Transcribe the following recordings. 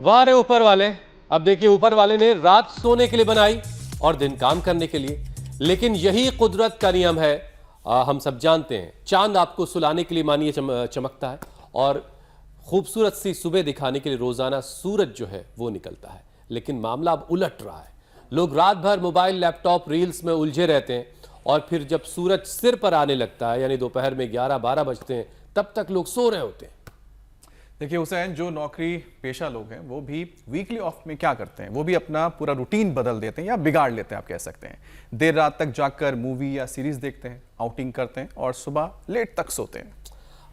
वाह रे ऊपर वाले। अब देखिए, ऊपर वाले ने रात सोने के लिए बनाई और दिन काम करने के लिए, लेकिन यही कुदरत का नियम है। हम सब जानते हैं, चांद आपको सुलाने के लिए मानिए चमकता है, और खूबसूरत सी सुबह दिखाने के लिए रोजाना सूरज जो है वो निकलता है। लेकिन मामला अब उलट रहा है। लोग रात भर मोबाइल, लैपटॉप, रील्स में उलझे रहते हैं, और फिर जब सूरज सिर पर आने लगता है, यानी दोपहर में 11-12 बजते हैं, तब तक लोग सो रहे होते हैं। देखिए हुसैन, जो नौकरी पेशा लोग हैं वो भी वीकली ऑफ में क्या करते हैं, वो भी अपना पूरा रूटीन बदल देते हैं या बिगाड़ लेते हैं, आप कह सकते हैं। देर रात तक जाकर मूवी या सीरीज देखते हैं, आउटिंग करते हैं और सुबह लेट तक सोते हैं।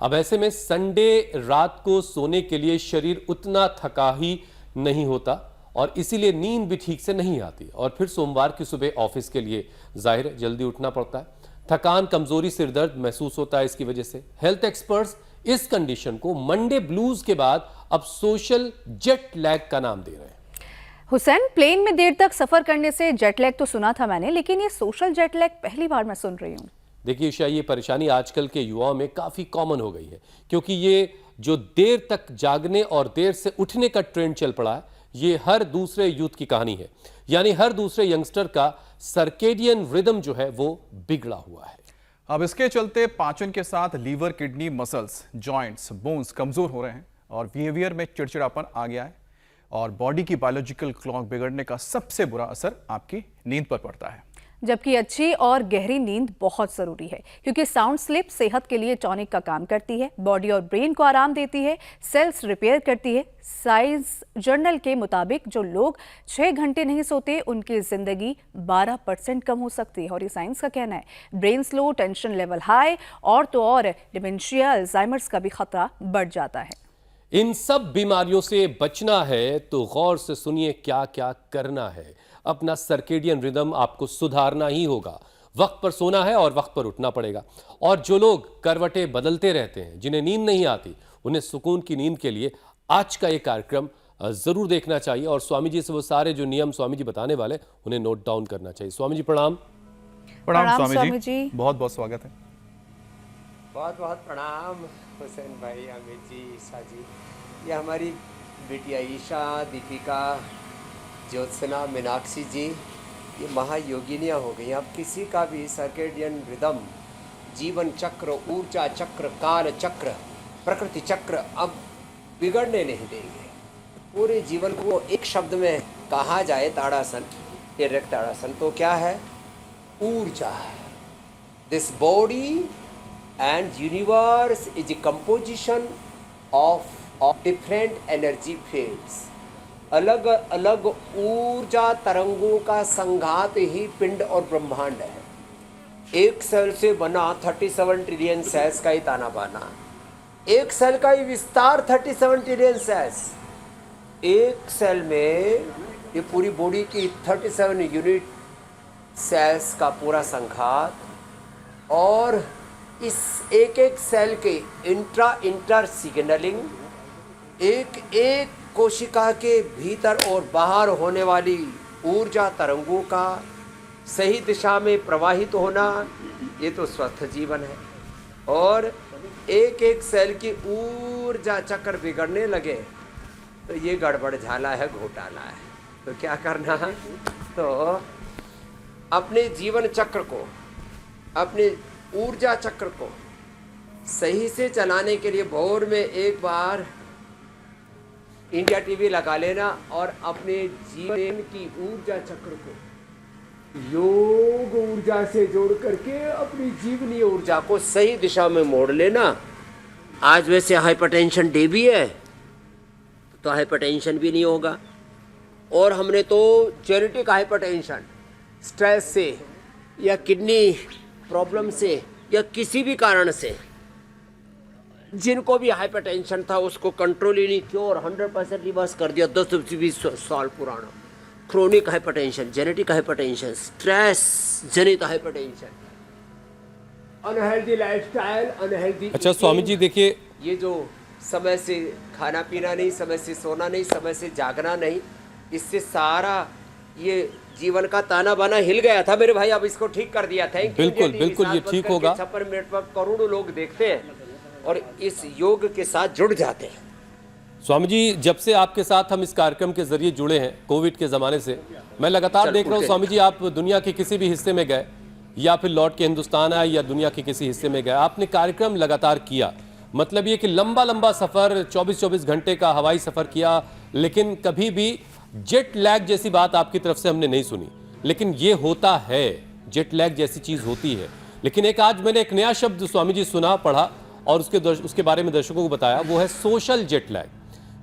अब ऐसे में संडे रात को सोने के लिए शरीर उतना थका ही नहीं होता, और इसीलिए नींद भी ठीक से नहीं आती, और फिर सोमवार की सुबह ऑफिस के लिए जाहिर है जल्दी उठना पड़ता है। थकान, कमजोरी, सिरदर्द महसूस होता है इसकी वजह से। हेल्थ एक्सपर्ट्स इस कंडीशन को मंडे ब्लूज के बाद अब सोशल जेट लैग का नाम दे रहे हैं। हुसैन, प्लेन में देर तक सफर करने से जेट लैग तो सुना था मैंने, लेकिन ये सोशल जेट लैग पहली बार मैं सुन रही हूँ। देखिए ईशा, ये परेशानी आजकल के युवाओं में काफी कॉमन हो गई है, क्योंकि ये जो देर तक जागने और देर से उठने का ट्रेंड चल पड़ा है, ये हर दूसरे यूथ की कहानी है। यानी हर दूसरे यंगस्टर का सर्केडियन रिदम जो है वो बिगड़ा हुआ है। अब इसके चलते पाचन के साथ liver, kidney, muscles, joints, bones कमजोर हो रहे हैं और बिहेवियर में चिड़चिड़ापन आ गया है, और बॉडी की बायोलॉजिकल क्लॉक बिगड़ने का सबसे बुरा असर आपकी नींद पर पड़ता है। जबकि अच्छी और गहरी नींद बहुत जरूरी है, क्योंकि साउंड स्लीप सेहत के लिए टॉनिक का काम करती है, बॉडी और ब्रेन को आराम देती है, सेल्स रिपेयर करती है। साइंस जर्नल के मुताबिक जो लोग 6 घंटे नहीं सोते, उनकी जिंदगी 12% कम हो सकती है। और ये साइंस का कहना है। Brain slow, tension level high, और तो और डिमेंशिया, अल्जाइमर्स का भी खतरा बढ़ जाता है। इन सब बीमारियों से बचना है तो गौर से सुनिए क्या क्या करना है। अपना सर्केडियन रिदम आपको सुधारना ही होगा। वक्त पर सोना है और वक्त पर उठना पड़ेगा। और जो लोग करवटें बदलते रहते हैं, जिन्हें नींद नहीं आती, उन्हें सुकून की नींद के लिए आज का ये कार्यक्रम जरूर देखना चाहिए। और स्वामी जी से वो सारे जो नियम स्वामी जी बताने वाले, उन्हें नोट डाउन करना चाहिए। स्वामी जी प्रणाम। प्रणाम स्वामी जी, बहुत बहुत स्वागत है। बहुत बहुत प्रणाम हुसैन भाई, अमित जी, ईशा जी। ये हमारी बेटियाँ ईशा, दीपिका, ज्योत्सना, मीनाक्षी जी, ये महायोगिनियाँ हो गई। अब किसी का भी सर्केडियन रिदम, जीवन चक्र, ऊर्जा चक्र, काल चक्र, प्रकृति चक्र अब बिगड़ने नहीं देंगे। पूरे जीवन को एक शब्द में कहा जाए, ताड़ासन, डायरेक्ट ताड़ासन, तो क्या है? ऊर्जा। This body and universe is a composition of different energy fields। अलग अलग ऊर्जा तरंगों का संघात ही पिंड और ब्रह्मांड है। एक सेल से बना 37 ट्रिलियन सेल्स का ही ताना बाना, एक सेल का ही विस्तार 37 ट्रिलियन सेल्स। एक सेल में ये पूरी बॉडी की 37 यूनिट सेल्स का पूरा संघात, और इस एक एक सेल के इंटर सिग्नलिंग, एक एक कोशिका के भीतर और बाहर होने वाली ऊर्जा तरंगों का सही दिशा में प्रवाहित होना, ये तो स्वस्थ जीवन है। और एक एक सेल की ऊर्जा चक्र बिगड़ने लगे तो ये गड़बड़ झाला है, घोटाला है। तो क्या करना है? तो अपने जीवन चक्र को, अपने ऊर्जा चक्र को सही से चलाने के लिए भोर में एक बार इंडिया टीवी लगा लेना, और अपने जीवन की ऊर्जा चक्र को योग ऊर्जा से जोड़ करके अपनी जीवनीय ऊर्जा को सही दिशा में मोड़ लेना। आज वैसे हाइपरटेंशन डे भी है, तो हाइपरटेंशन भी नहीं होगा। और हमने तो जेनेटिक हाइपरटेंशन, स्ट्रेस से या किडनी प्रॉब्लम से या किसी भी कारण से जिनको भी हाइपरटेंशन था, उसको कंट्रोल ही नहीं किया और 100% रिवर्स कर दिया। 10-20 साल पुराना chronic hypertension, genetic hypertension, stress जनित हाइपरटेंशन, अनहेल्दी लाइफस्टाइल, अनहेल्दी। अच्छा स्वामी जी देखिए, ये जो समय से खाना पीना नहीं, समय से सोना नहीं, समय से जागना नहीं, इससे सारा ये जीवन का ताना बाना हिल गया था मेरे भाई। अब इसको ठीक कर दिया। Thank you. बिल्कुल बिल्कुल, ये ठीक होगा। 56 मिनट पर करोड़ों लोग देखते हैं और इस योग के साथ जुड़ जाते हैं। स्वामी जी, जब से आपके साथ हम इस कार्यक्रम के जरिए जुड़े हैं कोविड के ज़माने से, मैं लगातार देख रहा हूँ स्वामी जी, आप दुनिया के किसी भी हिस्से में गए या फिर लौट के हिंदुस्तान आए या दुनिया के किसी हिस्से में गए, आपने कार्यक्रम लगातार किया। मतलब ये कि लंबा लंबा सफ़र 24-24 घंटे का हवाई सफ़र किया, लेकिन कभी भी जेट लैग जैसी बात आपकी तरफ से हमने नहीं सुनी। लेकिन ये होता है, जेट लैग जैसी चीज़ होती है। लेकिन एक आज मैंने एक नया शब्द स्वामी जी सुना, पढ़ा और उसके बारे में दर्शकों को बताया, वो है सोशल जेट लैग।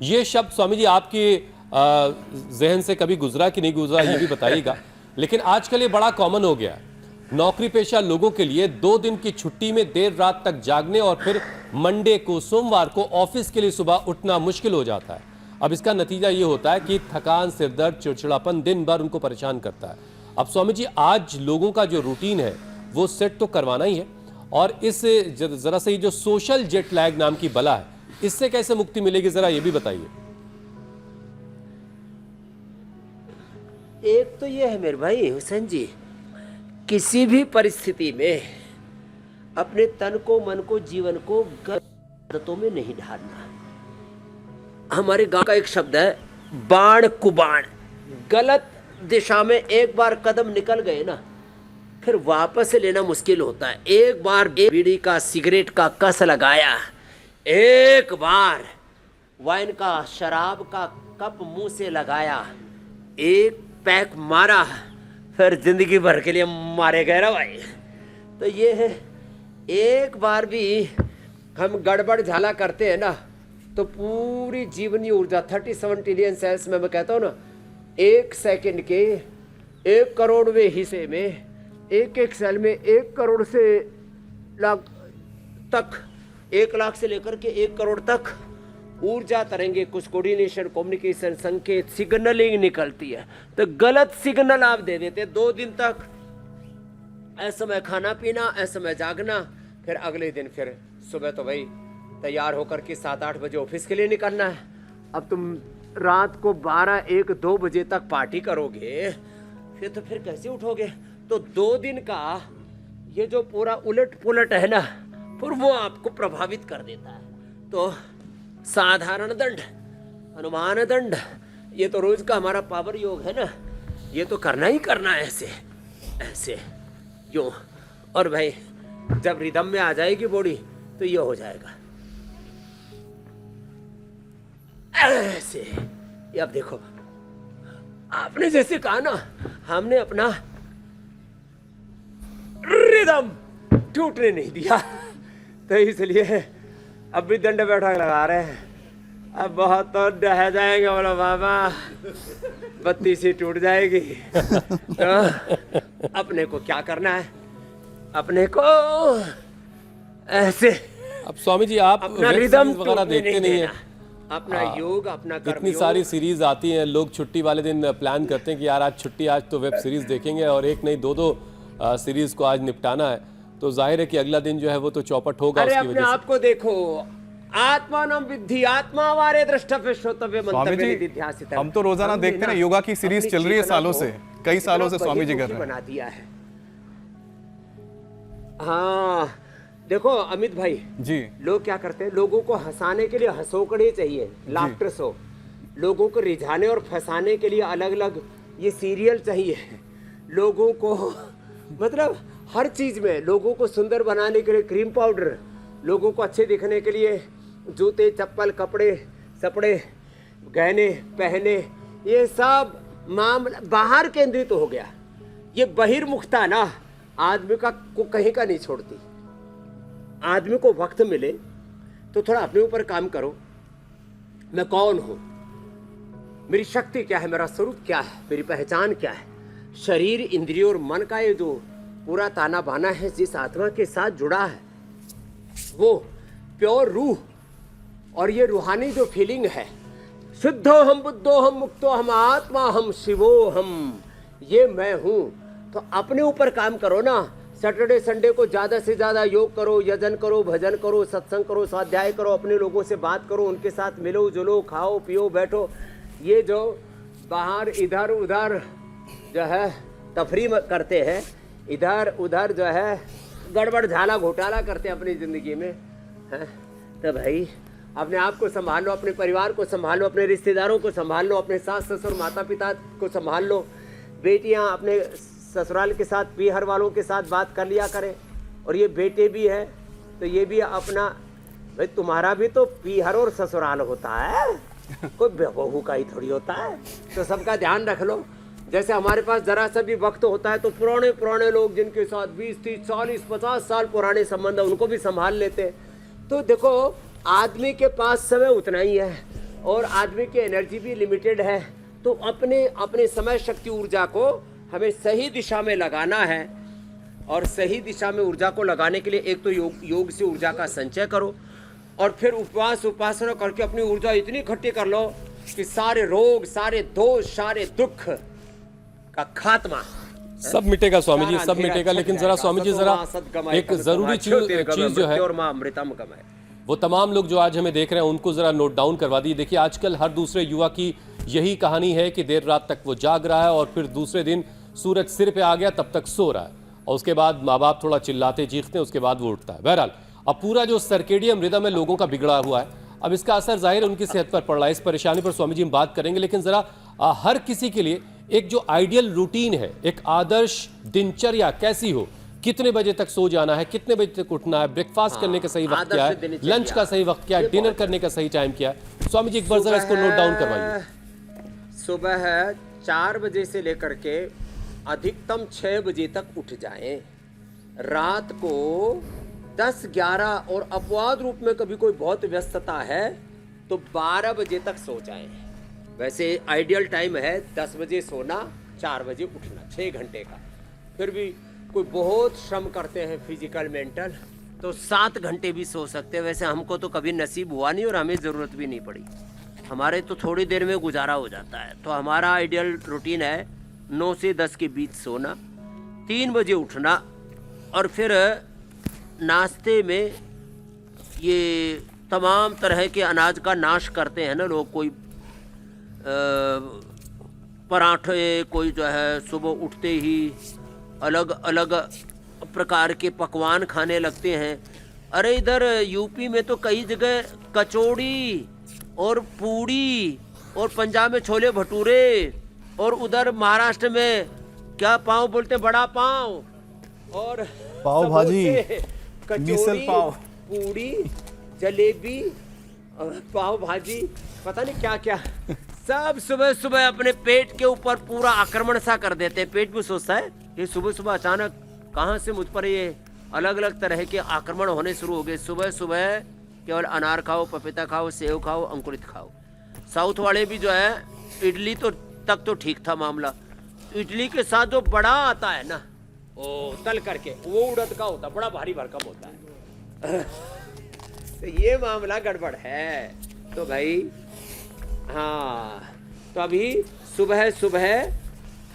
ये शब्द स्वामी जी आपके जहन से कभी गुजरा कि नहीं गुजरा, ये भी बताइएगा। लेकिन आजकल ये बड़ा कॉमन हो गया है। नौकरी पेशा लोगों के लिए 2 दिन की छुट्टी में देर रात तक जागने और फिर मंडे को, सोमवार को ऑफिस के लिए सुबह उठना मुश्किल हो जाता है। अब इसका नतीजा ये होता है कि थकान, सिरदर्द, चिड़चिड़ापन दिन भर उनको परेशान करता है। अब स्वामी जी, आज लोगों का जो रूटीन है वो सेट तो करवाना ही है, और इस जरा से जो सोशल जेट लैग नाम की बला है, इससे कैसे मुक्ति मिलेगी, जरा ये भी बताइए। एक तो ये है मेरे भाई हुसैन जी, किसी भी परिस्थिति में अपने तन को, मन को, जीवन को गलतों में नहीं ढालना। हमारे गांव का एक शब्द है, बाण कुबाण। गलत दिशा में एक बार कदम निकल गए ना, फिर वापस से लेना मुश्किल होता है। एक बार बीड़ी का, सिगरेट का कस लगाया, एक बार वाइन का, शराब का कप मुंह से लगाया, एक पैक मारा, फिर जिंदगी भर के लिए मारे गए ना भाई। तो ये है, एक बार भी हम गड़बड़ झाला करते हैं ना, तो पूरी जीवनी ऊर्जा 37 ट्रिलियन सेल्स में, मैं कहता हूँ ना, 1 सेकंड के 1 करोड़वें हिस्से में, एक सेल में 1 करोड़ से लाख तक, 1 लाख से लेकर के 1 करोड़ तक ऊर्जा तरंगे, कुछ कोऑर्डिनेशन, कम्युनिकेशन, संकेत, सिग्नलिंग निकलती है। तो गलत सिग्नल आप दे देते 2 दिन तक, ऐसे समय खाना पीना, ऐसे समय जागना, फिर अगले दिन फिर सुबह तो भाई तैयार होकर के 7-8 बजे ऑफिस के लिए निकलना है। अब तुम रात को 12-1-2 बजे तक पार्टी करोगे, फिर कैसे उठोगे? तो 2 दिन का ये जो पूरा उलट पुलट है ना, फिर वो आपको प्रभावित कर देता है। तो साधारण दंड, अनुमान दंड, ये तो रोज का हमारा पावर योग है ना, ये तो करना ही करना है, ऐसे ऐसे यूं। और भाई जब रिदम में आ जाएगी बॉडी तो ये हो जाएगा ऐसे। ये अब देखो, आपने जैसे कहा ना, हमने अपना रिदम टूटने नहीं दिया, तो इसलिए अब भी दंड बैठक लगा रहे हैं। अब बहुत तो डह जाएंगे, बोलो बाबा, बत्ती सी टूट जाएगी। तो अपने को क्या करना है, अपने को ऐसे। अब स्वामी जी, आप अपना रिदम वगैरह देखते नहीं है, अपना योग, अपना कर्म इतनी योग। सारी सीरीज आती हैं, लोग छुट्टी वाले दिन प्लान करते हैं कि यार आज छुट्टी, आज तो वेब सीरीज देखेंगे, और एक नहीं 2-2 सीरीज को आज निपटाना है। तो जाहिर है कि अगला दिन जो है वो तो चौपट होगा। अरे उसकी अपने वजह आप को देखो, आत्मानं विद्धि आत्मावारे द्रष्टव्य श्रोतव्य स्वामी मंतव्य जी, निधिध्यासित। हम तो रोजाना देखते हैं ना, योगा की सीरीज चल रही है सालों से, कई सालों से स्वामी जी कर रहे हैं। बना दिया है। हाँ देखो अमित भाई जी, लोग क्या करते हैं, लोगों को हंसाने के लिए हंसोकड़े चाहिए, लाफ्टर शो। लोगों को रिझाने और फंसाने के लिए अलग अलग ये सीरियल चाहिए। लोगों को मतलब हर चीज में, लोगों को सुंदर बनाने के लिए क्रीम पाउडर, लोगों को अच्छे दिखने के लिए जूते, चप्पल, कपड़े, सपड़े, गहने पहने, ये सब मामला बाहर केंद्रित हो गया। ये बहिर्मुखता ना आदमी का को कहीं का नहीं छोड़ती। आदमी को वक्त मिले तो थोड़ा अपने ऊपर काम करो। मैं कौन हूं, मेरी शक्ति क्या है, मेरा स्वरूप क्या है, मेरी पहचान क्या है। शरीर, इंद्रियों और मन का ये जो पूरा ताना बाना है, जिस आत्मा के साथ जुड़ा है, वो प्योर रूह, और ये रूहानी जो फीलिंग है, शुद्धो हम, बुद्धो हम, मुक्तो हम, आत्मा हम, शिवो हम, ये मैं हूं। तो अपने ऊपर काम करो ना। सैटरडे संडे को ज़्यादा से ज़्यादा योग करो, यजन करो, भजन करो, सत्संग करो, स्वाध्याय करो, अपने लोगों से बात करो, उनके साथ मिलो जुलो, खाओ पियो बैठो। ये जो बाहर इधर उधर जो है तफरी करते हैं, इधर उधर जो है गड़बड़ झाला घोटाला करते हैं अपनी ज़िंदगी में, है तो भाई अपने आप को संभाल लो, अपने परिवार को संभाल लो, अपने रिश्तेदारों को संभाल लो, अपने सास ससुर माता पिता को संभाल लो। बेटियां अपने ससुराल के साथ पीहर वालों के साथ बात कर लिया करें। और ये बेटे भी है तो ये भी अपना, भाई तुम्हारा भी तो पीहर और ससुराल होता है, कोई बहू का ही थोड़ी होता है। तो सबका ध्यान रख लो। जैसे हमारे पास जरा सा भी वक्त होता है तो पुराने पुराने लोग जिनके साथ 20, 30, 40, 50 साल पुराने संबंध है उनको भी संभाल लेते हैं। तो देखो आदमी के पास समय उतना ही है और आदमी की एनर्जी भी लिमिटेड है। तो अपने समय शक्ति ऊर्जा को हमें सही दिशा में लगाना है। और सही दिशा में ऊर्जा को लगाने के लिए एक तो योग से ऊर्जा का संचय करो और फिर उपवास उपासना करके अपनी ऊर्जा इतनी इकट्ठी कर लो कि सारे रोग, सारे दोष, सारे दुख का खात्मा सब मिटेगा स्वामी जी, सब मिटेगा। लेकिन जरा स्वामी जी जरा एक जरूरी चीज जो है और मां अमृतम गमय, वो तमाम लोग जो आज हमें देख रहे हैं उनको जरा नोट डाउन करवा दीजिए। देखिए आजकल हर दूसरे युवा की यही कहानी है कि देर रात तक वो जाग रहा है और फिर दूसरे दिन सूरज सिर पे आ गया तब तक सो रहा है और उसके बाद माँ बाप थोड़ा चिल्लाते चीखते हैं, उसके बाद वो उठता है। बहरहाल अब पूरा जो सर्केडियम रिदम है लोगों का बिगड़ा हुआ है, अब इसका असर जाहिर उनकी सेहत पर पड़ रहा है। इस परेशानी पर स्वामी जी हम बात करेंगे, लेकिन जरा हर किसी के लिए एक जो आइडियल रूटीन है, एक आदर्श दिनचर्या कैसी हो, कितने बजे तक सो जाना है, कितने बजे तक उठना है, ब्रेकफास्ट करने का सही वक्त क्या है, लंच का सही वक्त क्या है, डिनर करने का सही टाइम क्या है, स्वामी जी एक बार जरा इसको नोट डाउन करवाइए। सुबह 4 बजे से लेकर के अधिकतम 6 बजे तक उठ जाएं। रात को 10, 11 और अपवाद रूप में कभी कोई बहुत व्यस्तता है तो 12 बजे तक सो जाएं। वैसे आइडियल टाइम है 10 बजे सोना, 4 बजे उठना, 6 घंटे का। फिर भी कोई बहुत श्रम करते हैं फिजिकल मेंटल तो 7 घंटे भी सो सकते हैं। वैसे हमको तो कभी नसीब हुआ नहीं और हमें ज़रूरत भी नहीं पड़ी, हमारे तो थोड़ी देर में गुजारा हो जाता है। तो हमारा आइडियल रूटीन है 9 से 10 के बीच सोना, 3 बजे उठना और फिर नाश्ते में ये तमाम तरह के अनाज का नाश करते हैं ना लोग, कोई पराठे, कोई जो है सुबह उठते ही अलग अलग प्रकार के पकवान खाने लगते हैं। अरे इधर यूपी में तो कई जगह कचौड़ी और पूड़ी और पंजाब में छोले भटूरे और उधर महाराष्ट्र में क्या पाव बोलते हैं, बड़ा पाव और पाव भाजी, कचौड़ी, मिसल पाव, पूड़ी, जलेबी, पाव भाजी, पता नहीं क्या क्या सब सुबह सुबह अपने पेट के ऊपर पूरा आक्रमण सा कर देते हैं। पेट भी सोचता है ये सुबह सुबह अचानक कहाँ से मुझ पर ये अलग अलग तरह के आक्रमण होने शुरू हो गए। सुबह सुबह केवल अनार खाओ, पपीता खाओ, सेव खाओ, अंकुरित खाओ। साउथ वाले भी जो है इडली तो तक तो ठीक था मामला, इडली के साथ जो बड़ा आता है ना ओ तल करके, वो उड़द का होता, बड़ा भारी भरकम होता है। तो ये मामला गड़बड़ है। तो भाई हाँ, तो अभी सुबह सुबह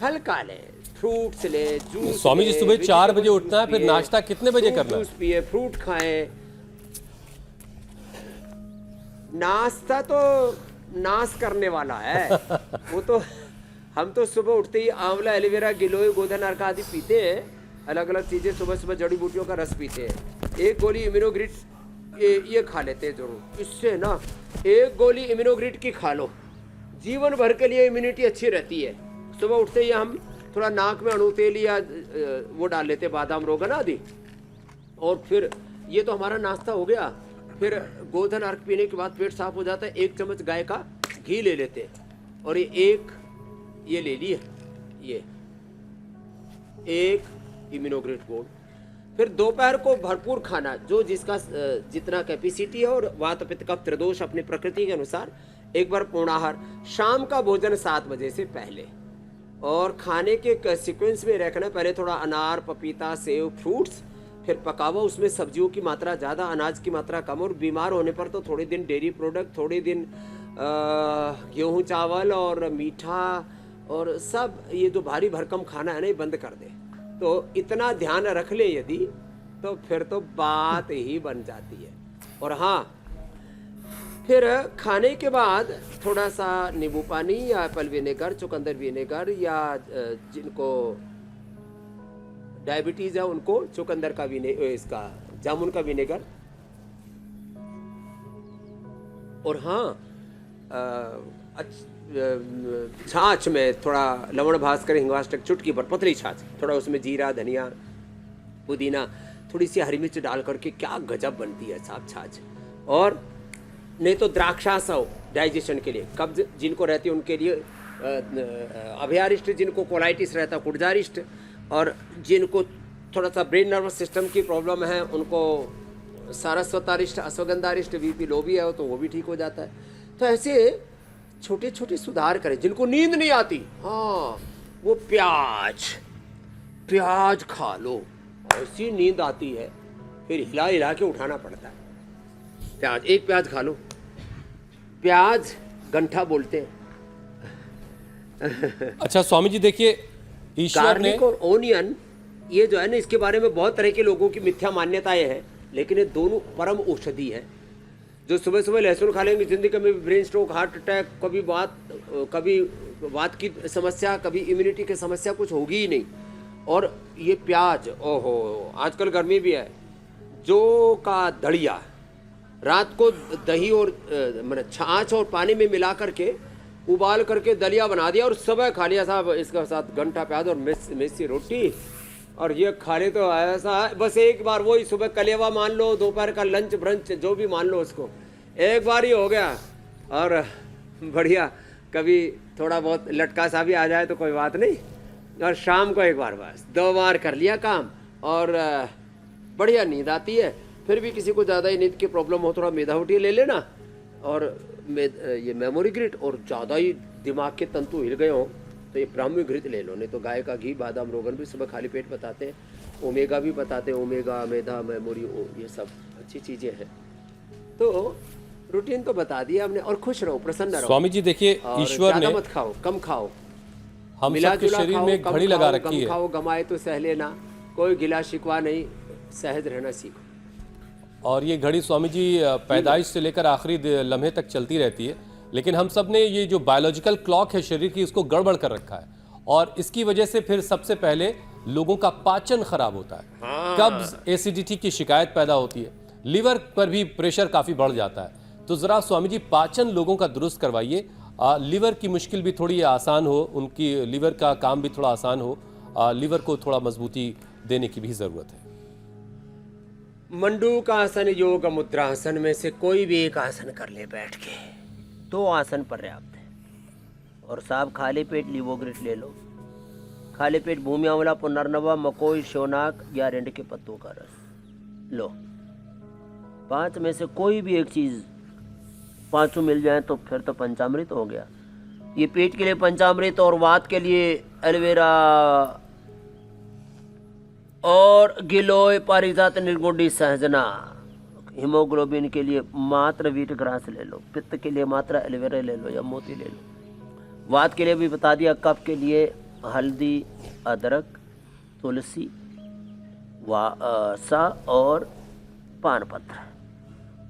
हल्का ले, फ्रूट्स ले, जूस। स्वामी जी सुबह 4 बजे उठना है, फिर नाश्ता कितने बजे करना है? जूस पिए, फ्रूट खाएं। नाश्ता तो नाश करने वाला है वो तो हम तो सुबह उठते ही आंवला, एलोवेरा, गिलोय, गोधन अर्क आदि पीते हैं, अलग अलग चीजें सुबह सुबह जड़ी बूटियों का रस पीते हैं। एक गोली इम्यूनोग्रिड ये खा लेते हैं जरूर, इससे ना एक गोली इम्यूनोग्रिड की खा लो, जीवन भर के लिए इम्यूनिटी अच्छी रहती है। सुबह उठते ही हम थोड़ा नाक में अणु तेल या वो डाल लेते हैं, बादाम रोगन आदि, और फिर ये तो हमारा नाश्ता हो गया। फिर गोधन अर्क पीने के बाद पेट साफ हो जाता है, 1 चम्मच गाय का घी ले लेते हैं और ये ले लिए, ये एक इम्यूनोग्रिड गोल्ड। फिर दोपहर को भरपूर खाना, जो जिसका जितना कैपेसिटी है, और वात पित्त कफ त्रिदोष अपनी प्रकृति के अनुसार एक बार पूर्णाहार। शाम का भोजन 7 बजे से पहले, और खाने के सीक्वेंस में रखना, पहले थोड़ा अनार, पपीता, सेव, फ्रूट्स, फिर पकावा, उसमें सब्जियों की मात्रा ज़्यादा, अनाज की मात्रा कम, और बीमार होने पर तो थोड़े दिन डेयरी प्रोडक्ट, थोड़े दिन गेहूँ चावल और मीठा और सब ये जो भारी भरकम खाना है ना, ये बंद कर दे। तो इतना ध्यान रख ले यदि, तो फिर तो बात ही बन जाती है। और हाँ, फिर खाने के बाद थोड़ा सा नींबू पानी या एप्पल विनेगर, चुकंदर विनेगर, या जिनको डायबिटीज है उनको चुकंदर का इसका जामुन का विनेगर, और हाँ, छाछ में थोड़ा लवण भास्कर हिंगवाष्टक चुटकी भर पतली छाछ, थोड़ा उसमें जीरा धनिया पुदीना थोड़ी सी हरी मिर्च डाल करके क्या गजब बनती है साहब छाछ। और नहीं तो द्राक्षासव डाइजेशन के लिए, कब्ज जिनको रहती है उनके लिए अभयारिष्ट, जिनको कोलाइटिस रहता है कुड़जारिष्ट, और जिनको थोड़ा सा ब्रेन नर्वस सिस्टम की प्रॉब्लम है उनको सारस्वतारिष्ट, अश्वगंधारिष्ट, बीपी लो भी है तो वो भी ठीक हो जाता है। तो ऐसे छोटे छोटे सुधार करें। जिनको नींद नहीं आती, हाँ वो प्याज खा लो, ऐसी नींद आती है, फिर हिला हिला के उठाना पड़ता है। प्याज, एक प्याज खा लो, प्याज गंठा बोलते हैं। अच्छा स्वामी जी देखिए, ईश्वर ने गार्लिक और ओनियन, ये जो है ना, इसके बारे में बहुत तरह के लोगों की मिथ्या मान्यताएं हैं, लेकिन ये दोनों परम औषधि है। जो सुबह सुबह लहसुन खा लेंगे, जिंदगी में ब्रेन स्ट्रोक, हार्ट अटैक, कभी वात की समस्या, कभी इम्यूनिटी की समस्या कुछ होगी ही नहीं। और ये प्याज, ओहो आजकल गर्मी भी है, जो का दलिया रात को दही और मतलब छाछ और पानी में मिला करके उबाल करके दलिया बना दिया और सुबह खा लिया साहब, इसके साथ घंटा प्याज और मेसी रोटी, और ये खा ले तो ऐसा बस एक बार, वही सुबह कलेवा मान लो, दोपहर का लंच ब्रंच जो भी मान लो, उसको एक बार ही हो गया। और बढ़िया, कभी थोड़ा बहुत लटका सा भी आ जाए तो कोई बात नहीं, और शाम को एक बार, बस 2 बार कर लिया काम, और बढ़िया नींद आती है। फिर भी किसी को ज़्यादा ही नींद की प्रॉब्लम हो, थोड़ा मेधावटी ले लेना, और ये मेमोरी ग्रिट, और ज़्यादा ही दिमाग के तंतु हिल गए हों तो ये ब्राह्मी घृत ले लो, नहीं तो गाय का घी, बादाम, रोगन भी सुबह खाली पेट बताते हैं, ओमेगा भी बताते हैं, ओमेगा, मेधा, मेमोरी, ये सब अच्छी चीज़ें हैं। तो रूटीन तो बता दिया हमने, और खुश रहो, प्रसन्न रहो। स्वामी जी देखिए, ईश्वर ने मत खाओ, कम खाओ, हम सबके शरीर में एक घड़ी लगा रखी है। खाओ, गमाए तो सह लेना, कोई गिला शिकवा नहीं, सहज रहना सीखो। और ये घड़ी स्वामी जी पैदाइश से लेकर आखिरी लम्हे तक चलती रहती है, लेकिन हम सब ने ये जो बायोलॉजिकल क्लॉक है शरीर की, इसको गड़बड़ कर रखा है, और इसकी वजह से फिर सबसे पहले लोगों का पाचन खराब होता है, कब्ज, एसिडिटी की शिकायत पैदा होती है, लीवर पर भी प्रेशर काफ़ी बढ़ जाता है। तो ज़रा स्वामी जी पाचन लोगों का दुरुस्त करवाइए, लीवर की मुश्किल भी थोड़ी आसान हो, उनकी लीवर का काम भी थोड़ा आसान हो, लीवर को थोड़ा मजबूती देने की भी ज़रूरत है। मंडूकासन, योग मुद्रासन में से कोई भी एक आसन कर ले बैठ के, 2 आसन पर्याप्त है। और साहब खाली पेट लीवोग्रिट ले लो, खाली पेट भूमि आंवला, पुनर्नवा, मकोई, शोनाक या रेंड के पत्तों का रस लो। 5 में से कोई भी एक चीज़ 5 मिल जाए तो फिर तो पंचामृत हो गया। ये पेट के लिए पंचामृत, और वात के लिए एलोवेरा और गिलोय, पारिजात, निर्गुंडी, सहजना। हीमोग्लोबिन के लिए मात्र वीट ग्रास ले लो, पित्त के लिए मात्र एलोवेरा ले लो या मोती ले लो। वात के लिए भी बता दिया, कफ के लिए हल्दी, अदरक, तुलसी, सा और पान पत्र,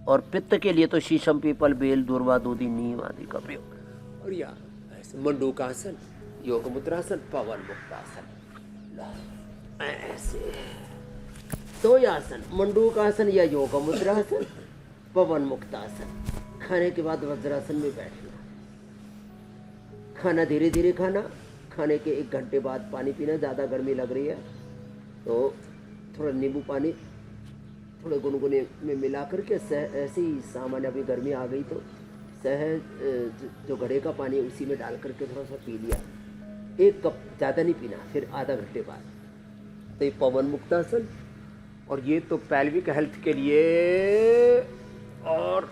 और पित्त के लिए तो शीशम, पीपल, बेल, दूर्वा, दूधी, नीम आदि का प्रयोग। और या ऐसे मंडूकासन, योग मुद्रासन, पवन मुक्तासन, ऐसे 2 आसन, मंडूकासन या योग मुद्रासन, पवन मुक्तासन। खाने के बाद वज्रासन में बैठना, खाना धीरे धीरे खाना, खाने के 1 घंटे बाद पानी पीना। ज़्यादा गर्मी लग रही है तो थोड़ा नींबू पानी थोड़े गुनगुने में मिला करके ऐसे ही, सामान्य अभी गर्मी आ गई तो सहज जो घड़े का पानी है उसी में डाल करके थोड़ा सा पी लिया, 1 कप, ज़्यादा नहीं पीना। फिर आधा घंटे बाद तो ये पवन मुक्तासन, और ये तो पैल्विक हेल्थ के लिए और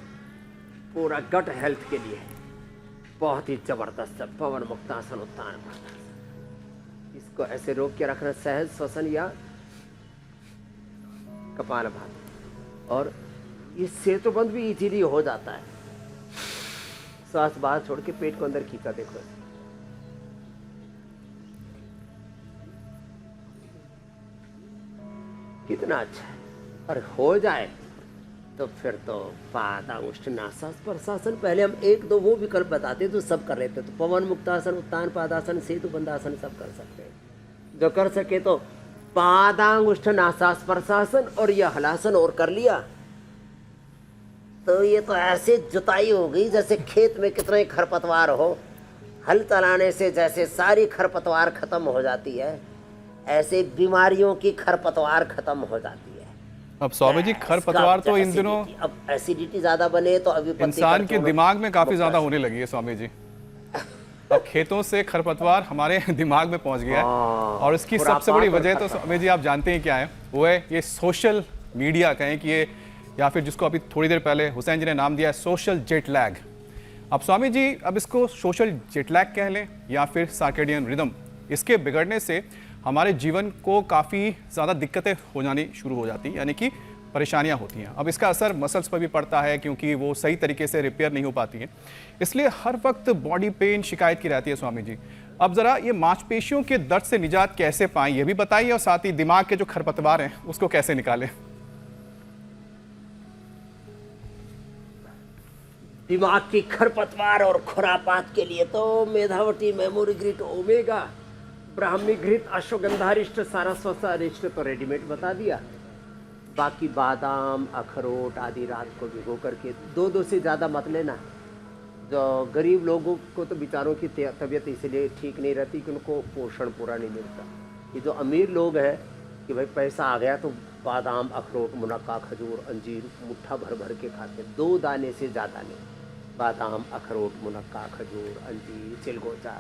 पूरा गट हेल्थ के लिए बहुत ही जबरदस्त है। पवन मुक्तासन, उत्तान मुक्तासन, इसको ऐसे रोक के रखना, सहज श्वसन या कपालभाति, और ये सेतुबंद भी इजीली हो जाता है। सांस बाहर छोड़ के पेट को अंदर खींचा, देखो कितना अच्छा है। और हो जाए तो फिर तो पादांगुष्ठनासास प्रशासन, पहले हम 1-2 वो विकल्प बताते तो सब कर लेते, तो पवन मुक्तासन, उत्तान पादासन, सेतु बंदासन सब कर सकते हैं। जो कर सके तो पादांगुष्ठनासास प्रशासन और यह हलासन और कर लिया तो ये तो ऐसे जुताई हो गई जैसे खेत में कितने खरपतवार हो, हल चलाने से जैसे सारी खरपतवार खत्म हो जाती है, ऐसे बीमारियों की खरपतवार खत्म हो जाती है। अब स्वामी जी खरपतवार तो इन दिनों अब एसिडिटी ज्यादा बने तो अभी इंसान के दिमाग में काफी ज्यादा होने लगी है स्वामी जी। अब खेतों से खरपतवार हमारे दिमाग में पहुंच गया है और इसकी सबसे बड़ी वजह तो स्वामी जी आप जानते हैं क्या है, वो है ये सोशल मीडिया कहें कि ये, या फिर जिसको अभी थोड़ी देर पहले हुसैन जी ने नाम दिया है सोशल जेट लैग। अब स्वामी जी अब इसको सोशल जेट लैग कह लें या फिर सर्केडियन रिदम, इसके बिगड़ने से हमारे जीवन को काफ़ी ज़्यादा दिक्कतें हो जानी शुरू हो जाती हैं, यानी कि परेशानियां होती हैं। अब इसका असर मसल्स पर भी पड़ता है क्योंकि वो सही तरीके से रिपेयर नहीं हो पाती हैं, इसलिए हर वक्त बॉडी पेन शिकायत की रहती है स्वामी जी। अब ज़रा ये मांसपेशियों के दर्द से निजात कैसे पाएं ये भी बताइए, और साथ ही दिमाग के जो खरपतवार हैं उसको कैसे निकालें। दिमाग की खरपतवार और खुरापात के लिए तो मेधावटी मेमोरी ग्रिट ओमेगा, ब्राह्मी घृत, अश्वगंधारिष्ट, सारस्वत तो रेडीमेड बता दिया। बाकी बादाम, अखरोट आदि रात को भिगो करके 2 से ज़्यादा मत लेना। जो गरीब लोगों को तो बेचारों की तबीयत इसलिए ठीक नहीं रहती कि उनको पोषण पूरा नहीं मिलता। ये जो अमीर लोग हैं कि भाई पैसा आ गया तो बादाम, अखरोट, मुनक्का, खजूर, अंजीर मुट्ठा भर भर के खाते, 2 दाने से ज़्यादा नहीं। बादाम, अखरोट, मुनक्का, खजूर, अंजीर, चिलगोजा,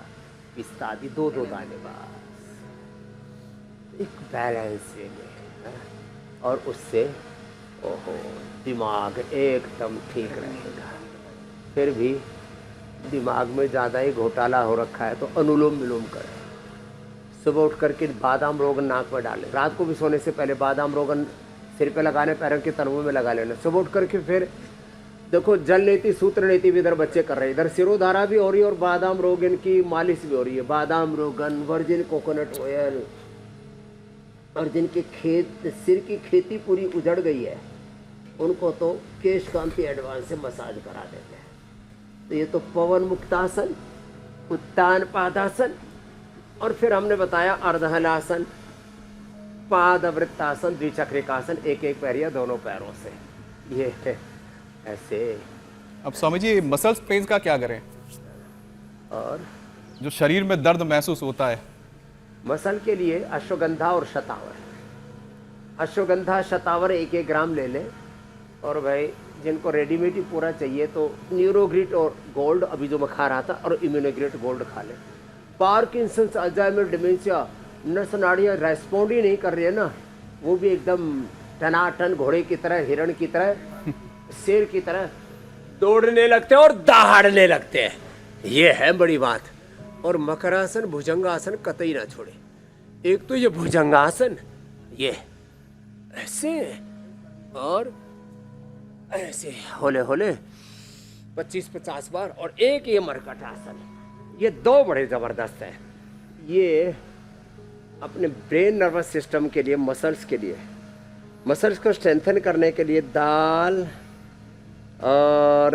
पिस्ता आदि 2 दाने बस, एक बैलेंस में, और उससे ओहो दिमाग एकदम ठीक रहेगा। फिर भी दिमाग में ज़्यादा ही घोटाला हो रखा है तो अनुलोम विलोम करें। सुबह उठ करके बादाम रोगन नाक पर डालें, रात को भी सोने से पहले बादाम रोगन सिर पे लगाने, पैरों के तलवों में लगा लेना। सुबह उठ करके फिर देखो जल नीति सूत्र नीति भी इधर बच्चे कर रहे हैं, इधर सिरोधारा भी हो रही है और बादाम रोगन की मालिश भी हो रही है। बादाम रोगन, वर्जिन कोकोनट ऑयल, और जिनके खेत सिर की खेती पूरी उजड़ गई है उनको तो केश कांति एडवांस से मसाज करा देते हैं। तो ये तो पवन मुक्तासन, उत्तान पादासन, और फिर हमने बताया अर्धहलासन, पादवृत्तासन, द्विचक्रिकासन, एक पैरिया दोनों पैरों से, ये है ऐसे। अब स्वामी जी मसल्स पेन का क्या करें, और जो शरीर में दर्द महसूस होता है? मसल के लिए अश्वगंधा और शतावर, अश्वगंधा शतावर 1-1 ग्राम ले लें। और भाई जिनको रेडीमेड ही पूरा चाहिए तो न्यूरोग्रिट और गोल्ड अभी जो मैं खा रहा था, और इम्यूनोग्रिट गोल्ड खा लें। पार्किंसंस, अल्जाइमर, डिमेंशिया, नस नाड़ियाँ रेस्पॉन्ड ही नहीं कर रही है ना, वो भी एकदम टनाटन घोड़े की तरह, हिरण की तरह, शेर की तरह दौड़ने लगते हैं और दहाड़ने लगते हैं, ये है बड़ी बात। और मकरासन, भुजंगासन कतई ना छोड़े। एक तो ये भुजंगासन, ये ऐसे और ऐसे होले होले 25-50 बार, और एक ये मरकट आसन, ये 2 बड़े ज़बरदस्त हैं। ये अपने ब्रेन नर्वस सिस्टम के लिए, मसल्स के लिए, मसल्स को स्ट्रेंथन करने के लिए दाल और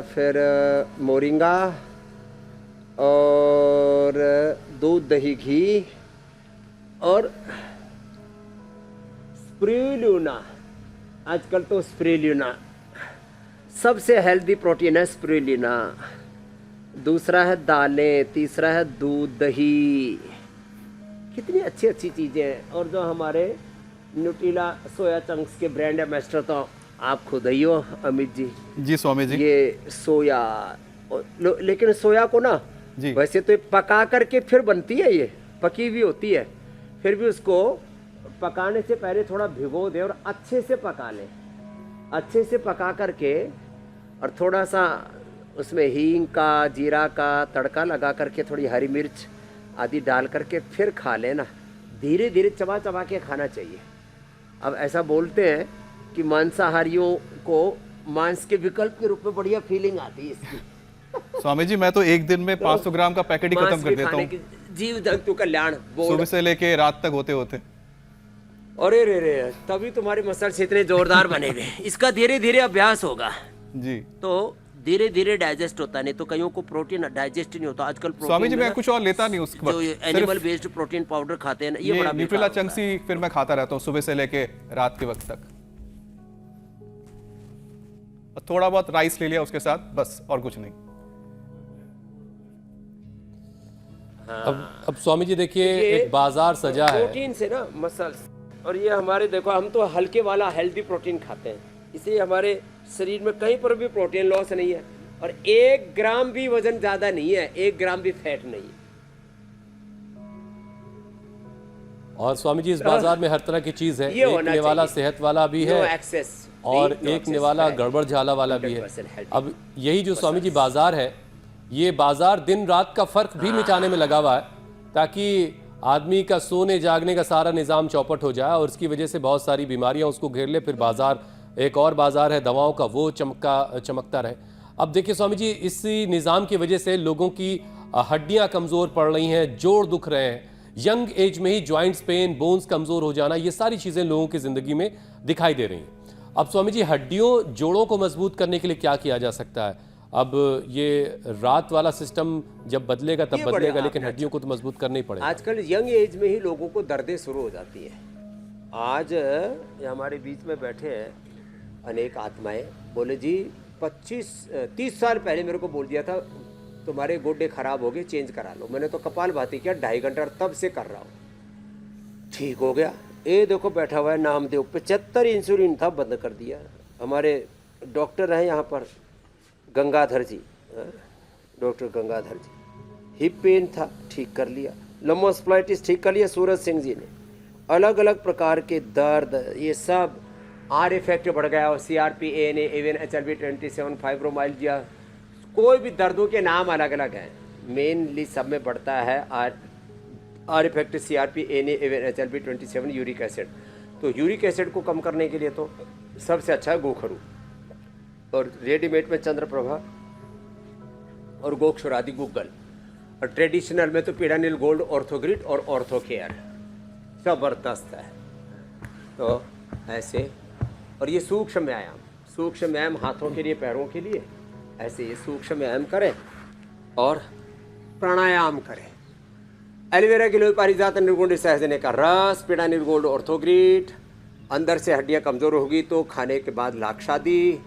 फिर मोरिंगा और दूध, दही, घी और स्प्रुलिना। आजकल तो स्प्रुलिना सबसे हेल्दी प्रोटीन है, स्प्रुलिना। दूसरा है दालें, तीसरा है दूध, दही, कितनी अच्छी अच्छी चीज़ें हैं। और जो हमारे न्यूट्रिला सोया चंक्स के ब्रांड एम्बेसडर तो आप खुद ही हो अमित जी। जी स्वामी जी। ये सोया, लेकिन सोया को ना जी, वैसे तो पका करके फिर बनती है, ये पकी हुई होती है, फिर भी उसको पकाने से पहले थोड़ा भिगो दे और अच्छे से पका ले। अच्छे से पका करके और थोड़ा सा उसमें हींग का, जीरा का तड़का लगा करके, थोड़ी हरी मिर्च आदि डाल करके फिर खा लेना। धीरे धीरे चबा चबा के खाना चाहिए। अब ऐसा बोलते हैं कि मांसाहारियों को मांस के विकल्प के रूप में बढ़िया फीलिंग आती है इसकी। स्वामी जी मैं तो एक दिन में 500 ग्राम का पैकेट ही खत्म कर देता हूँ, जीव जंतु कल्याण सुबह से लेके रात तक होते होते। अरे रे रे, तभी तुम्हारे मसल्स इतने जोरदार बने हुए। इसका धीरे धीरे अभ्यास होगा जी, तो धीरे धीरे डाइजेस्ट होता है। नहीं तो कईयों को प्रोटीन डाइजेस्ट नहीं होता आजकल। स्वामी जी मैं कुछ और लेता नहीं उस जो एनिमल बेस्ड प्रोटीन पाउडर खाते हैं ना, ये बड़ा न्यूट्रिला चंक्स ही फिर मैं खाता रहता हूँ सुबह से लेके रात के वक्त तक। और थोड़ा बहुत राइस ले लिया उसके साथ, बस, और कुछ नहीं। अब स्वामी जी देखिए एक बाजार सजा है। प्रोटीन से ना मसल्स, और ये हमारे देखो हम तो हल्के वाला हेल्दी प्रोटीन खाते हैं, इसलिए हमारे शरीर में कहीं पर भी प्रोटीन लॉस नहीं है, और 1 ग्राम भी वजन ज्यादा नहीं है, 1 ग्राम भी फैट नहीं है। और स्वामी जी इस बाजार में हर तरह की चीज है, ये एक होना निवाला चाहिए। सेहत वाला भी नो है एक्सेस और एक निवाला गड़बड़ झाला वाला भी है। 100% healthy। अब यही जो स्वामी जी बाजार है, ये बाजार दिन रात का फर्क भी मिटाने में लगा हुआ है, ताकि आदमी का सोने जागने का सारा निज़ाम चौपट हो जाए और इसकी वजह से बहुत सारी बीमारियां उसको घेर ले। फिर बाजार, एक और बाजार है दवाओं का, वो चमकता रहे। अब देखिए स्वामी जी, इसी निज़ाम की वजह से लोगों की हड्डियां कमज़ोर पड़ रही हैं, जोड़ दुख रहे हैं, यंग एज में ही जॉइंट्स पेन, बोन्स कमज़ोर हो जाना, ये सारी चीज़ें लोगों की ज़िंदगी में दिखाई दे रही हैं। अब स्वामी जी, हड्डियों जोड़ों को मजबूत करने के लिए क्या किया जा सकता है? अब ये रात वाला सिस्टम जब बदलेगा तब बदलेगा, लेकिन हड्डियों को तो मजबूत करना ही पड़ेगा। आजकल यंग एज में ही लोगों को दर्दें शुरू हो जाती है। आज ये हमारे बीच में बैठे हैं अनेक आत्माएं, बोले जी 25-30 साल पहले मेरे को बोल दिया था तुम्हारे गोड्डे खराब हो गए, चेंज करा लो। मैंने तो कपाल भाती किया, 2.5 घंटा तब से कर रहा हूँ, ठीक हो गया। ये देखो बैठा हुआ है नामदेव, 75 इंसुलिन था, बंद कर दिया। हमारे डॉक्टर हैं यहाँ पर, गंगाधर जी, डॉक्टर गंगाधर जी, हिप पेन था, ठीक कर लिया। लम्बोस्प्लाइटिस ठीक कर लिया सूरज सिंह जी ने। अलग अलग प्रकार के दर्द, ये सब आर इफेक्ट बढ़ गया, और CRP, ANA, AVN, HLB 27, fibromyalgia, कोई भी दर्दों के नाम अलग अलग हैं, मेनली सब में बढ़ता है are effect, CRP, ANA, AVN, HLB 27, uric acid. तो यूरिक एसिड को कम करने के लिए तो सबसे अच्छा है गोखरू, और रेडीमेड में चंद्रप्रभा और गोक्षुरादि गूगल, और ट्रेडिशनल में तो पीडानिल गोल्ड, ऑर्थोग्रिड और ऑर्थोकेयर, ज़बरदस्त है। तो ऐसे, और ये सूक्ष्म व्यायाम हाथों के लिए, पैरों के लिए, ऐसे ये सूक्ष्म व्यायाम करें और प्राणायाम करें। एलोवेरा गिलोय पारिजात निर्गुण सहजने का रस, पीडानिल गोल्ड, ऑर्थोग्रिड। अंदर से हड्डियाँ कमज़ोर होगी तो खाने के बाद लाक्षादी,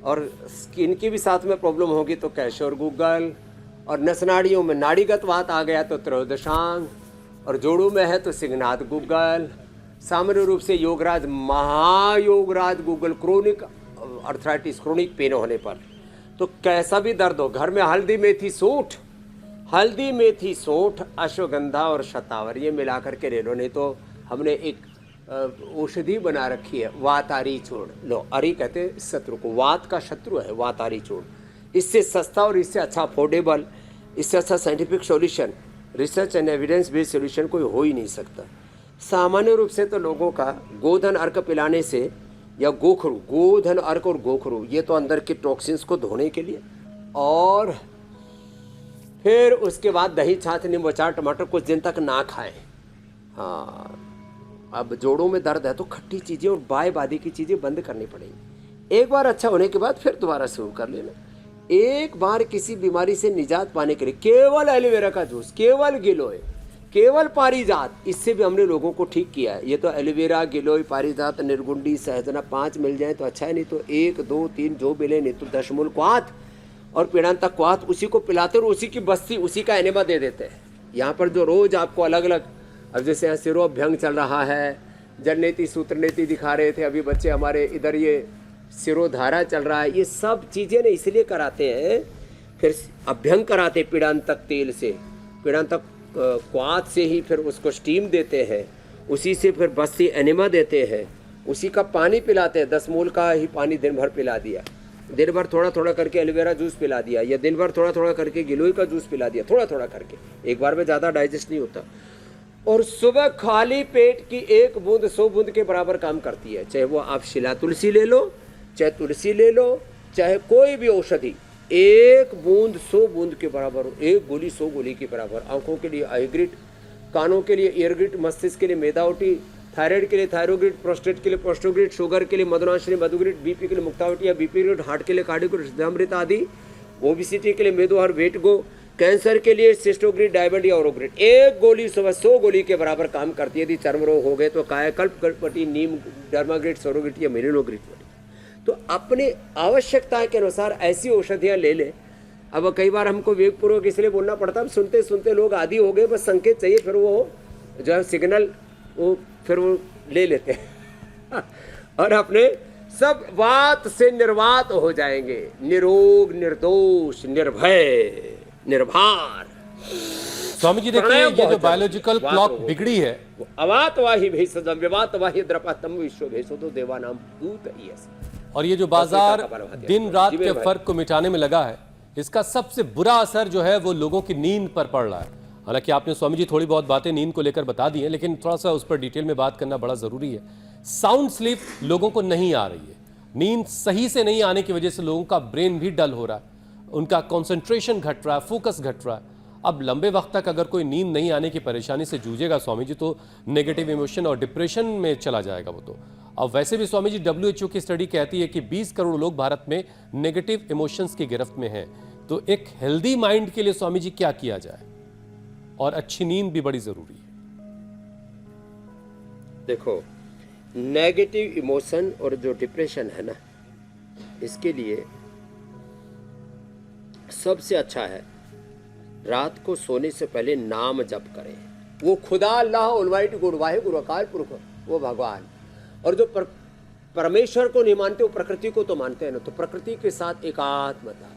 और स्किन की भी साथ में प्रॉब्लम होगी तो कैशोर गूगल, और नसनाड़ियों में नाड़ीगत वात आ गया तो त्रयोदशांग, और जोड़ों में है तो सिंहनाद गूगल। सामान्य रूप से Yograj, Mahayograj guggul, chronic arthritis, chronic pain होने पर, तो कैसा भी दर्द हो, घर में हल्दी मेथी सोंठ, अश्वगंधा और शतावर, ये मिला करके ले लो। नहीं तो हमने एक औषधि बना रखी है, वातारी चूर्ण। लो, अरी कहते शत्रु को, वात का शत्रु है वातारी चूर्ण। इससे सस्ता और इससे अच्छा अफोर्डेबल, इससे अच्छा scientific solution, research and evidence based solution कोई हो ही नहीं सकता। सामान्य रूप से तो लोगों का गोधन अर्क पिलाने से, या गोखरू, गोधन अर्क और गोखरू, ये तो अंदर के टॉक्सिन्स को धोने के लिए, और फिर उसके बाद दही, छाछ, नींबू अचार, टमाटर कुछ दिन तक ना खाएं। हाँ, अब जोड़ों में दर्द है तो खट्टी चीज़ें और बाय बादी की चीज़ें बंद करनी पड़ेंगी। एक बार अच्छा होने के बाद फिर दोबारा शुरू कर लेना। एक बार किसी बीमारी से निजात पाने के लिए केवल एलोवेरा का जूस, केवल गिलोय, केवल पारिजात, इससे भी हमने लोगों को ठीक किया है। ये तो एलोवेरा, गिलोय, पारिजात, निर्गुंडी, सहजना 5 मिल जाए तो अच्छा है, नहीं तो 1, 2, 3 जो मिले, नहीं तो 10 मूल क्वाथ और पीड़ांता क्वाथ, उसी को पिलाते और उसी की बस्ती, उसी का एनेमा दे देते हैं। यहाँ पर जो रोज़ आपको अलग अलग, अब जैसे यहाँ सिरोभ्यंग चल रहा है, जननेति सूत्रनेति दिखा रहे थे अभी बच्चे हमारे इधर, ये सिरोधारा चल रहा है, ये सब चीज़ें ना इसलिए कराते हैं। फिर अभ्यंग कराते पीड़ांतक तेल से, पीड़ांतक क्वाथ से ही फिर उसको स्टीम देते हैं, उसी से फिर बस्ती एनेमा देते हैं, उसी का पानी पिलाते हैं। 10 मूल का ही पानी दिन भर पिला दिया, दिन भर थोड़ा थोड़ा करके एलोवेरा जूस पिला दिया, या दिन भर थोड़ा थोड़ा करके गिलोय का जूस पिला दिया, थोड़ा थोड़ा करके, एक बार में ज़्यादा डाइजेस्ट नहीं होता। और सुबह खाली पेट की 1 बूंद 100 बूंद के बराबर काम करती है। चाहे वो आप शिला तुलसी ले लो, चाहे तुलसी ले लो, चाहे कोई भी औषधि, 1 बूंद 100 बूंद के बराबर, 1 गोली 100 गोली के बराबर। आंखों के लिए आईग्रिट, कानों के लिए ईयरग्रिट, मस्तिष्क के लिए मेदावटी, थायराइड के लिए थायरोग्रिट, प्रोस्टेट के लिए प्रोस्टोग्रिट, शुगर के लिए मधुनाशिनी मधुग्रिट, बीपी के लिए मुक्तावटी या बीपी ग्रिट, हार्ट के लिए कार्डियोग्रिट, सिद्धामृत आदि, ओबिसिटी के लिए मेदोहर वेट गो, कैंसर के लिए सिस्टोग्रिट, डायबिटीज और ओग्रिट। 1 गोली सुबह 100 गोली के बराबर काम करती है। यदि चर्म रोग हो गए तो कायाकल्प, कल्पटी, नीम, डर्माग्रिट, सोरोग्रिट या मेलिनोग्रिट। तो अपने आवश्यकता के अनुसार ऐसी औषधियाँ ले ले। अब कई बार हमको विवेकपूर्वक इसलिए बोलना पड़ता है, सुनते सुनते लोग आदी हो गए, बस संकेत चाहिए, फिर वो जो है सिग्नल वो फिर वो ले लेते हैं और अपने सब वात से निर्वात हो जाएंगे, निरोग निर्दोष निर्भय निर्भार। स्वामी जी देखिए, ये जो बायोलॉजिकल क्लॉक बिगड़ी है, अवात वाही भेषजम विवात वाही द्रपातम विश्व भेषो तो देवानाम दूत ईयस। और ये जो बाजार दिन रात के फर्क को मिटाने में लगा है, इसका सबसे बुरा असर जो है वो लोगों की नींद पर पड़ रहा है। हालांकि आपने स्वामी जी थोड़ी बहुत बातें नींद को लेकर बता दी हैं, लेकिन थोड़ा सा उस पर डिटेल में बात करना बड़ा जरूरी है। साउंड स्लीप लोगों को नहीं आ रही है, नींद सही से नहीं आने की वजह से लोगों का ब्रेन भी डल हो रहा है, उनका कंसंट्रेशन घट रहा है, फोकस घट रहा है। अब लंबे वक्त तक अगर कोई नींद नहीं आने की परेशानी से जूझेगा स्वामी जी, तो नेगेटिव इमोशन और डिप्रेशन में चला जाएगा वो तो। अब वैसे भी स्वामी जी WHO की स्टडी कहती है कि 20 करोड़ लोग भारत में नेगेटिव इमोशंस की गिरफ्त में हैं। तो एक हेल्दी माइंड के लिए स्वामी जी क्या किया जाए? और अच्छी नींद भी बड़ी जरूरी है। देखो, नेगेटिव इमोशन और जो डिप्रेशन है ना, इसके लिए सबसे अच्छा है रात को सोने से पहले नाम जप करें। वो खुदा अल्लाह ऑलमाइटी गॉड वाहे गुरु अकाल पुरख, वो भगवान। और जो परमेश्वर को नहीं मानते वो प्रकृति को तो मानते हैं ना, तो प्रकृति के साथ एकात्मता,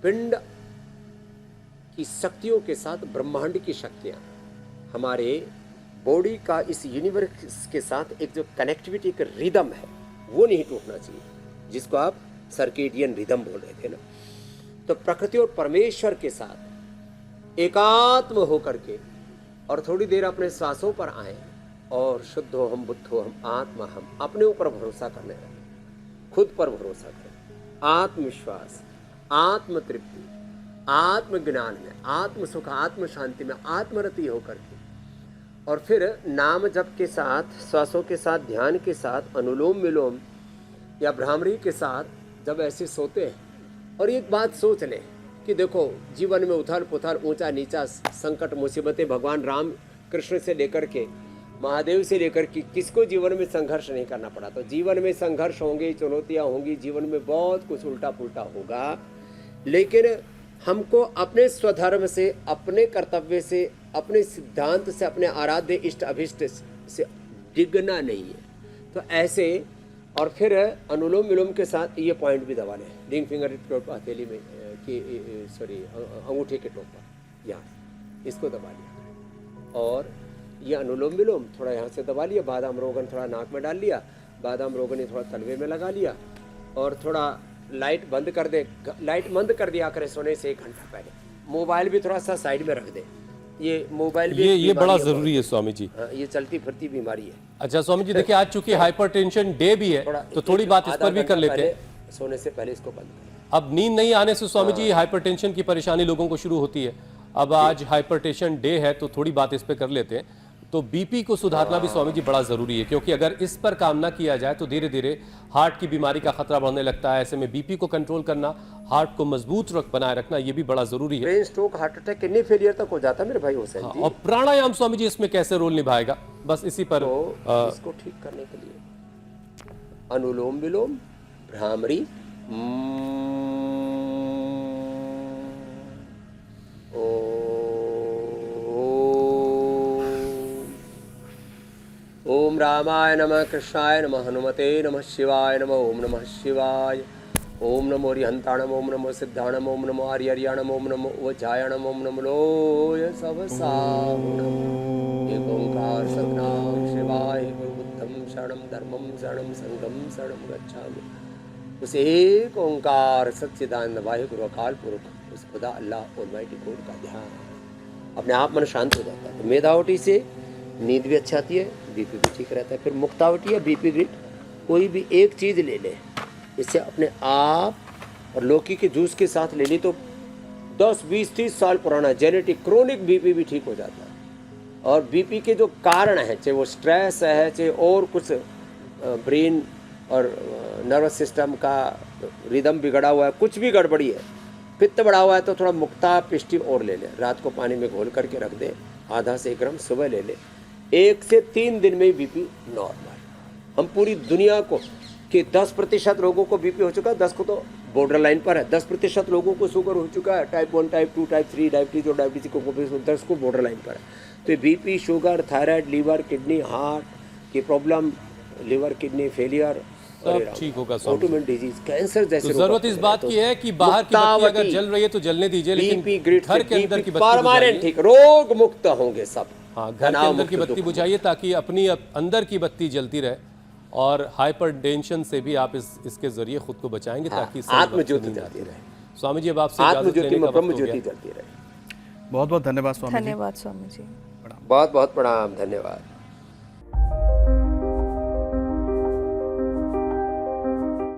पिंड की शक्तियों के साथ ब्रह्मांड की शक्तियाँ, हमारे बॉडी का इस यूनिवर्स के साथ एक जो कनेक्टिविटी का रिदम है वो नहीं टूटना चाहिए, जिसको आप सर्केडियन रिदम बोल रहे थे ना। तो प्रकृति और परमेश्वर के साथ एकात्म होकर के और थोड़ी देर अपने सांसों पर आए और शुद्ध हो हम, बुद्ध हो हम, आत्मा हम, अपने ऊपर भरोसा करने लगे, खुद पर भरोसा करें, आत्मविश्वास, आत्म तृप्ति, आत्मज्ञान में, आत्म सुख, आत्म शांति में आत्मरति होकर के, और फिर नाम जप के साथ, श्वासों के साथ, ध्यान के साथ, अनुलोम विलोम या भ्रामरी के साथ जब ऐसे सोते हैं। और एक बात सोच लें कि देखो, जीवन में उथल पुथल, ऊंचा नीचा, संकट मुसीबतें, भगवान राम कृष्ण से लेकर के महादेव से लेकर के किसको जीवन में संघर्ष नहीं करना पड़ा। तो जीवन में संघर्ष होंगे, चुनौतियाँ होंगी, जीवन में बहुत कुछ उल्टा पुल्टा होगा, लेकिन हमको अपने स्वधर्म से, अपने कर्तव्य से, अपने सिद्धांत से, अपने आराध्य इष्ट अभिष्ट से डिगना नहीं है। तो ऐसे, और फिर अनुलोम विलोम के साथ ये पॉइंट भी दबा लें, रिंग फिंगर टोप हथेली में कि सॉरी अंगूठे के टोप पर, यहाँ इसको दबा लिया, और ये अनुलोम विलोम थोड़ा यहाँ से दबा लिया, बादाम रोगन थोड़ा नाक में डाल लिया, बादाम रोगन थोड़ा तलवे में लगा लिया, और थोड़ा लाइट बंद कर दे, लाइट बंद कर दिया करें सोने से 1 घंटा पहले। मोबाइल भी थोड़ा सा साइड में रख दे, ये मोबाइल भी ये बड़ा जरूरी है स्वामी जी। ये चलती फिरती बीमारी है। अच्छा स्वामी जी देखिए, आज चूंकि हाइपरटेंशन डे भी है तो थोड़ी बात इस पर भी कर लेते हैं। सोने से पहले इसको बंद करें। अब नींद नहीं आने से स्वामी जी हाइपरटेंशन की परेशानी लोगों को शुरू होती है। अब आज हाइपरटेंशन डे है तो थोड़ी बात इस पे कर लेते हैं। तो बीपी को सुधारना भी स्वामी जी बड़ा जरूरी है, क्योंकि अगर इस पर काम ना किया जाए तो धीरे धीरे हार्ट की बीमारी का खतरा बढ़ने लगता है। ऐसे में बीपी को कंट्रोल करना, हार्ट को मजबूत बनाए रखना, ये भी बड़ा जरूरी है। Brain stroke, heart attack, kidney failure तक हो जाता है मेरे भाई हुसैन जी। और प्राणायाम स्वामी जी इसमें कैसे रोल निभाएगा, बस इसी पर तो इसको ठीक करने के लिए अनुलोम विलोम, भ्रामरी, ओम रामाय नमः, कृष्णाय नमः, हनुमते नमः, शिवाय नमः, ओम नमः शिवाय, ओम नमो हरिहंताणम, ओम नमो सिद्धाणम, ओम नमो हरिहरियाणम, ओम नमो वज्रायणम, ओम नमो लोय सबसाहुणम। एक ओंकार सतनाम शिवाय, बुद्धं शरणं, धर्मं शरणं, संघं शरणं गच्छामि। उस एक ओंकार सच्चिदानंद वाहिगुरु अकाल पुरख, उस खुदा अल्लाह ऑलमाइटी गॉड का ध्यान, अपने आप मन शांत हो जाता है। तो मेधावटी से नींद भी अच्छी आती है, बीपी भी ठीक रहता है। फिर मुक्तावटी या बीपी ग्रिट, कोई भी एक चीज़ ले ले, इससे अपने आप, और लौकी के जूस के साथ ले ली तो 10, 20, 30 साल पुराना जेनेटिक क्रोनिक बीपी भी ठीक हो जाता है। और बीपी के जो कारण हैं, चाहे वो स्ट्रेस है, चाहे और कुछ ब्रेन और नर्वस सिस्टम का रिदम बिगड़ा हुआ है, कुछ भी गड़बड़ी है, पित्त बढ़ा हुआ है, तो थोड़ा मुक्ता पिष्टि और ले ले, रात को पानी में घोल करके रख दे, आधा से 1 ग्राम सुबह ले ले। 1 से 3 दिन में बीपी नॉर्मल। हम पूरी दुनिया को कि 10% लोगों को बीपी हो चुका है, 10 को तो बॉर्डर लाइन पर है, 10% लोगों को शुगर हो चुका है, टाइप 1, टाइप 2, टाइप 3 डायबिटीज और डायबिटीज को 10 को बॉर्डर लाइन पर है। तो BP, sugar, thyroid, liver, kidney, heart की प्रॉब्लम, लिवर किडनी फेलियर, सब ठीक होगा स्वामी। ऑटोइम्यून डिजीज, कैंसर जैसे तो जरूरत इस बात की है कि बाहर की बत्ती अगर जल रही है तो जलने दीजिए, लेकिन घर के अंदर की बत्ती परमानेंट बुझाइए। ठीक, रोग मुक्त होंगे सब। हाँ, घर के अंदर की बत्ती बुझाइए ताकि अपनी अंदर की बत्ती जलती रहे, और हाइपरटेंशन से भी आप इसके जरिए खुद को बचाएंगे ताकि सही वक्त आत्मज्योति नींद जलती आती रहे। स्वामी जी अब आपसे इजाजत आत्मज्योति लेने में का वक्त हो ब्रह्म ज्योति गया। जलती रहे। बहुत बहुत धन्यवाद स्वामी जी। धन्यवाद स्वामी जी। बहुत बहुत प्रणाम, धन्यवाद।